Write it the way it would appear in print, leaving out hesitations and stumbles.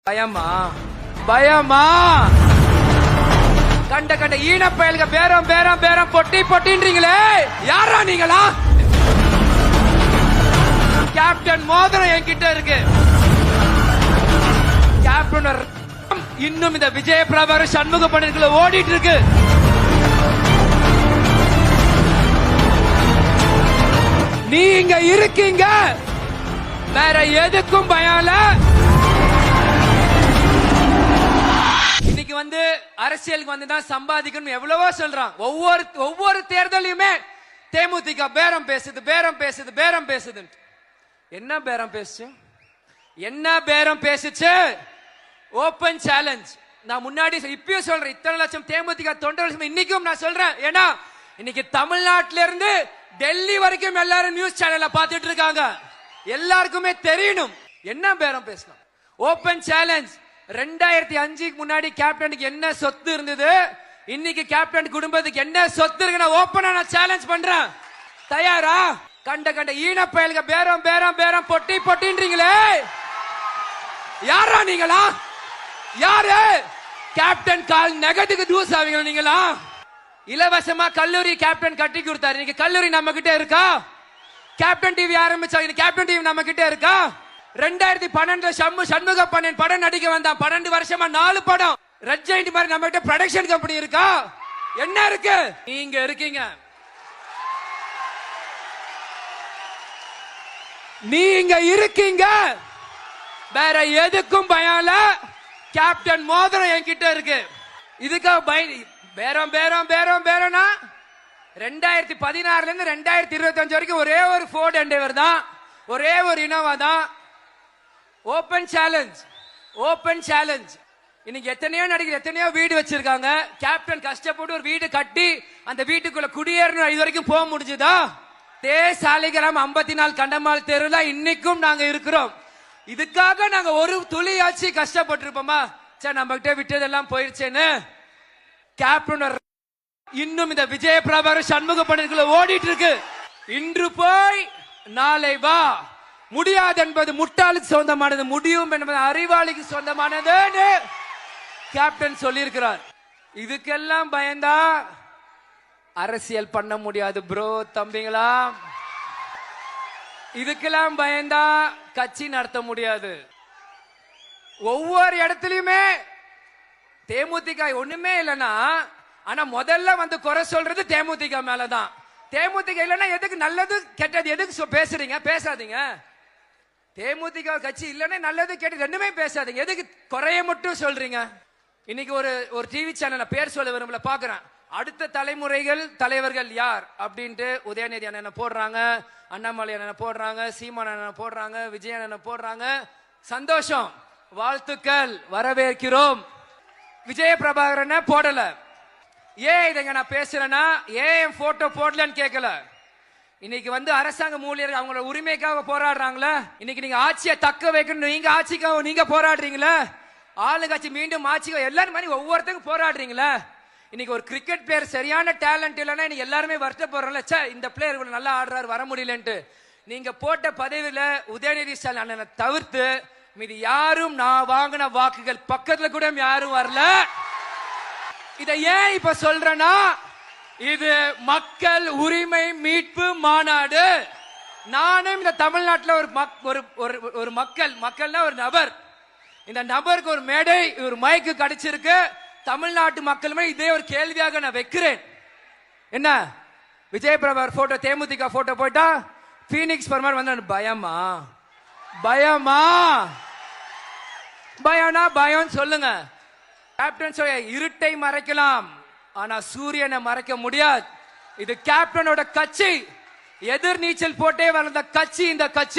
பயமா பயமா கண்ட கண்ட ஈன பயல்க பேரம் பேரம் பேரம் பொட்டி பொட்டின்றீங்களே யாரா நீங்களா? கேப்டன் மோதிரம் என்கிட்ட இருக்கு. கேப்டன் இன்னும் இந்த விஜய பிரபாகர் சண்முக பணிக்குள்ள ஓடிட்டு இருக்கு. நீங்க இருக்கீங்க, வேற எதுக்கும் பயம் இல்ல. இன்னைக்கு வந்து அரசியலுக்கு வந்து தான் சம்பாதிக்கணும் எவ்வளவோ சொல்றான். ஒவ்வொரு தேர்தலையுமே தேமுதிக பேரம் பேசுது பேரம் பேசுது பேரம் பேசுது. என்ன பேரம் பேசுச்சு? என்ன பேரம் பேசுச்சு? Open challenge. நான் முன்னாடி இப்பயும் சொல்றேன், இத்தனை லட்சம் தேமுதிக தொண்டர்கள் இன்னைக்கும் நான் சொல்றேன். ஏன்னா இன்னைக்கு தமிழ்நாட்டில இருந்து டெல்லி வரைக்கும் எல்லாரும் நியூஸ் சேனல்ல பாத்துட்டு இருக்காங்க. எல்லாருக்குமே தெரியணும் என்ன பேரம் பேசணும். Open challenge. 2005 முன்னாடி கேப்டனுக்கு என்ன சொத்து இருந்தது, இன்னைக்கு கேப்டன் குடும்பத்துக்கு என்ன சொத்து இருக்கு, ஓபனா நான் சேலஞ்ச் பண்றேன். தயாரா? கண்ட கண்ட ஈன பயல்க பேரம் பேரம் பேரம் பொட்டி பொட்டின்றீங்களே யாரா நீங்களா? யாரு? கேப்டன் கால் நெகட்டிவ் நியூஸ் ஆவீங்க நீங்களா? இலவசமா கல்லூரி கேப்டன் கட்டி கொடுத்தாரு. இன்னைக்கு கல்லூரி நம்ம கிட்ட இருக்கா? கேப்டன் டிவி ஆரம்பிச்சாங்க, கேப்டன் டிவி நம்ம கிட்ட இருக்கா? 2012 சண்முக பண்ணன் படம் நடிக்க வந்தான். 12 வருஷமா 4 படம். ரெட் ஜெயிண்ட் மாதிரி நம்ம கிட்ட ப்ரொடக்ஷன் கம்பெனி இருக்கா? என்ன இருக்கு? நீங்க இருக்கீங்க. நீங்க இருக்கீங்க, வேற எதுக்கும் பயம் இல்ல. கேப்டன் மோதிரம் என்கிட்ட இருக்கு. இதுக்காக பேரம் பேரம் பேரம் பேரம்னா 2016 இருந்து 2025 வரைக்கும் ஒரே ஒரு ஃபோர்ட் எண்டேவர் தான், ஒரே ஒரு இனோவா தான். Open challenge. Open challenge. இன்னைக்கு எத்தனையோ நடிகர் எத்தனையோ வீடு வச்சிருக்காங்க. கேப்டன் கஷ்டப்பட்டு ஒரு வீடு கட்டி அந்த வீட்டுக்குள்ள குடியேறணும், இது வரைக்கும் போக முடிஞ்சுதா? சாலிகிராம் 54 கண்டமால் தெருல இன்னைக்கும் நாங்க இருக்கிறோம். இதுக்காக நாங்க ஒரு துளியாச்சு கஷ்டப்பட்டு இருப்போமா? சரி, நம்ம கிட்ட விட்டதெல்லாம் போயிருச்சேன்னு கேப்டன் இன்னும் இந்த விஜய பிரபாகர் சண்முக பணிக்குள்ள ஓடிட்டு இருக்கு. இன்று போய் நாளை வா. முடியாது என்பது முட்டாளுக்கு சொந்தமானது, முடியும் என்பது அறிவாளிக்கு சொந்தமானது கேப்டன் சொல்லியிருக்கிறார். இதுக்கெல்லாம் பயந்தா அரசியல் பண்ண முடியாது ப்ரோ, தம்பிங்களா. இதுக்கெல்லாம் பயந்தா கட்சி நடத்த முடியாது. ஒவ்வொரு இடத்துலயுமே தேமுதிக ஒண்ணுமே இல்லைன்னா, ஆனா முதல்ல வந்து குறை சொல்றது தேமுதிக மேலதான். தேமுதிக இல்லைன்னா எதுக்கு நல்லது கெட்டது எதுக்கு பேசுறீங்க? பேசாதீங்க. தேமுதிக கட்சி இல்லைன்னா நல்லது கெட்டது ரெண்டுமே பேசாதீங்க. எதுக்கு குறைய மட்டும் சொல்றீங்க? இன்னைக்கு ஒரு டிவி சேனல் பேர் சொல்ல விரும்பல பாக்குறேன். அடுத்த தலைமுறைகள் தலைவர்கள் யார் அப்படின்ட்டு உதயநிதி அண்ணன் போடுறாங்க, அண்ணாமலை அண்ணன் போடுறாங்க, சீமான் அண்ணன் போடுறாங்க, விஜய் அண்ணன் போடுறாங்க. சந்தோஷம், வாழ்த்துக்கள், வரவேற்கிறோம். விஜய பிரபாகரன் போடல. ஏன் இதங்க நான் பேசுறேன்னா, ஏன் போட்டோ போடலன்னு கேட்கல. இன்னைக்கு வந்து அரசாங்க ஊழியர்கள் அவங்களோட உரிமைக்காக போராடுறாங்களே. இன்னைக்கு நீங்க ஆட்சியை தக்க வைக்கணும், நீங்க ஆட்சிக்காக நீங்க போராடுறீங்களே. ஆளுங்கட்சி மீண்டும் ஆட்சிக்காக எல்லாரும் மாதிரி ஒவ்வொருத்தங்க போராடுறீங்களே. இன்னைக்கு ஒரு கிரிக்கெட் பிளேயர் சரியான டேலண்ட் இல்லைன்னா இன்னைக்கு எல்லாருமே வருத்தப்படுறோம்ல, இந்த பிளேயர் இவ்வளவு நல்லா ஆடுறாரு வர முடியலன்ட்டு. நீங்க போட்ட பதவியில உதயநிதி ஸ்டாலின் அண்ணனை தவிர்த்து மீது யாரும் நான் வாங்கின வாக்குகள் பக்கத்துல கூட யாரும் வரல. இதை ஏன் இப்ப சொல்றேன்னா, இது மக்கள் உரிமை மீட்பு மாநாடு. நானும் இந்த தமிழ்நாட்டில் ஒரு மக்கள்னா ஒரு நபர். இந்த நபருக்கு ஒரு மேடை, ஒரு மைக்கு கிடைச்சிருக்கு. தமிழ்நாட்டு மக்களுமே இதே ஒரு கேள்வியாக நான் வைக்கிறேன். என்ன விஜய் பிரபாகர் போட்டோ தேமுதிக போட்டோ போட்டா பீனிக்ஸ் பர்மார் வந்து பயமா? பயமா? பயம்னா பயம் சொல்லுங்க. கேப்டன் சொல்ல இருட்டை மறைக்கலாம், ஆனா சூரியனை மறைக்க முடியாது. இது கேப்டனோட கட்சி. எதிர் நீச்சல் போட்டே வளர்ந்த கட்சி இந்த கட்சி.